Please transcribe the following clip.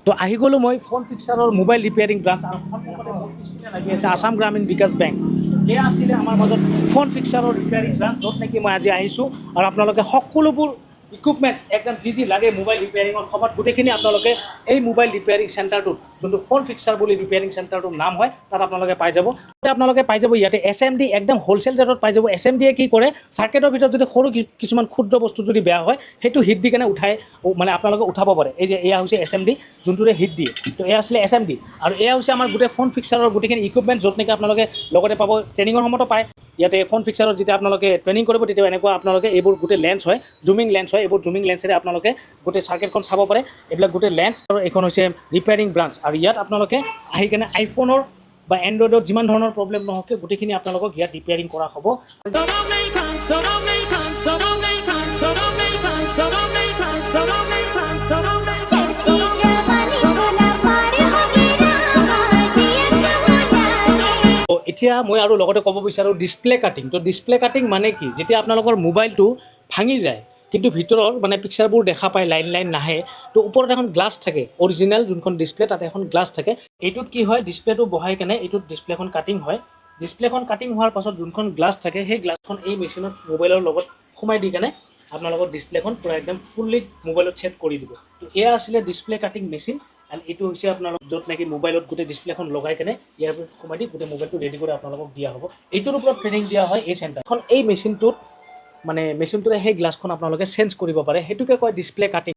তো আহি গ'লো মই ফোন ফিক্সাৰৰ মোবাইল ৰিপেয়াৰিং ব্ৰাঞ্চ আৰু সন্মুখতে মোৰ পিছপিনে লাগি আছে আসাম গ্ৰামীণ বিকাশ বেংক। এয়া আছিলে আমাৰ মাজত ফোন ফিক্সাৰৰ ৰিপেয়াৰিং ব্ৰাঞ্চ, য'ত নেকি মই আজি আহিছোঁ আৰু আপোনালোকে সকলোবোৰ ইকুইপমেণ্টছ একদম যি লাগে মোবাইল ৰিপেয়াৰিঙৰ সময়ত গোটেইখিনি আপোনালোকে এই মোবাইল ৰিপেয়াৰিং চেণ্টাৰটোত, যোনটো ফোন ফিক্সাৰ বুলি ৰিপেয়াৰিং চেণ্টাৰটোৰ নাম হয়, তাত আপোনালোকে পাই যাব। আপোনালোকে পাই যাব ইয়াতে SMD একদম হ'লচেল ৰেটত পাই যাব। SMDয়ে কি কৰে, চাৰ্কেটৰ ভিতৰত যদি সৰু কিছুমান ক্ষুদ্ৰ বস্তু যদি বেয়া হয়, সেইটো হিট দি কেনে উঠাই মানে আপোনালোকে উঠাব পাৰে। এই যে এয়া হৈছে SMD, যোনটোৰে হিট দিয়ে। তো এয়া আছিলে SMD আৰু এয়া হৈছে আমাৰ গোটেই ফোন ফিক্সাৰৰ গোটেইখিনি ইকুইপমেণ্ট, য'ত নেকি আপোনালোকে লগতে পাব ট্ৰেইনিঙৰ সময়তো পায়। ইয়াতে ফোন ফিক্সাৰত যেতিয়া আপোনালোকে ট্ৰেইনিং কৰিব, তেতিয়া এনেকুৱা আপোনালোকে এইবোৰ গোটেই লেন্স হয়, জুমিং লেন্স হয়, এইবোৰ জুমিং লেন্সেৰে আপোনালোকে গোটেই চাৰ্কেটখন চাব পাৰে। এইবিলাক গোটেই লেন্স, আৰু এইখন হৈছে ৰিপেয়াৰিং ব্ৰাঞ্চ। আৰু ইয়াত আপোনালোকে আহি কেনে আইফোনৰ বা এণ্ড্ৰইডৰ যিমান ধৰণৰ প্ৰব্লেম নহওক, গোটেইখিনি আপোনালোকক ইয়াত ৰিপেয়াৰিং কৰা হ'ব। এতিয়া মই আৰু লগতে ক'ব বিচাৰোঁ ডিছপ্লে কাটিং। তো ডিছপ্লে কাটিং মানে কি, যেতিয়া আপোনালোকৰ মোবাইলটো ভাঙি যায় কিন্তু ভিতৰৰ মানে পিকচাৰবোৰ দেখা পায়, লাইন লাইন নাহে, তো ওপৰত এখন গ্লাছ থাকে, অৰিজিনেল যোনখন ডিছপ্লে তাতে এখন গ্লাছ থাকে। এইটোত কি হয়, ডিছপ্লেটো বহাই কেনে এইটোত ডিছপ্লেখন কাটিং হয়। ডিছপ্লেখন কাটিং হোৱাৰ পাছত যোনখন গ্লাছ থাকে, সেই গ্লাছখন এই মেচিনত মোবাইলৰ লগত সোমাই দি কেনে আপোনালোকৰ ডিছপ্লেখন পূৰা একদম ফুল্লি মোবাইলত ছেট কৰি দিব। তো এয়া আছিলে ডিছপ্লে কাটিং মেচিন। এণ্ড এইটো হৈছে আপোনালোক য'ত নেকি মোবাইলত গোটেই ডিছপ্লেখন লগাই কেনে ইয়াৰ ভিতৰত সোমাই দি গোটেই মোবাইলটো ৰেডি কৰি আপোনালোকক দিয়া হ'ব। এইটোৰ ওপৰত ট্ৰেইনিং দিয়া হয় এই চেণ্টাৰখন। এই মেচিনটোত মানে মেচিনটোৰে সেই গ্লাছখন আপোনালোকে চেঞ্জ কৰিব পাৰে, সেইটোকে কয় ডিছপ্লে কাটিং।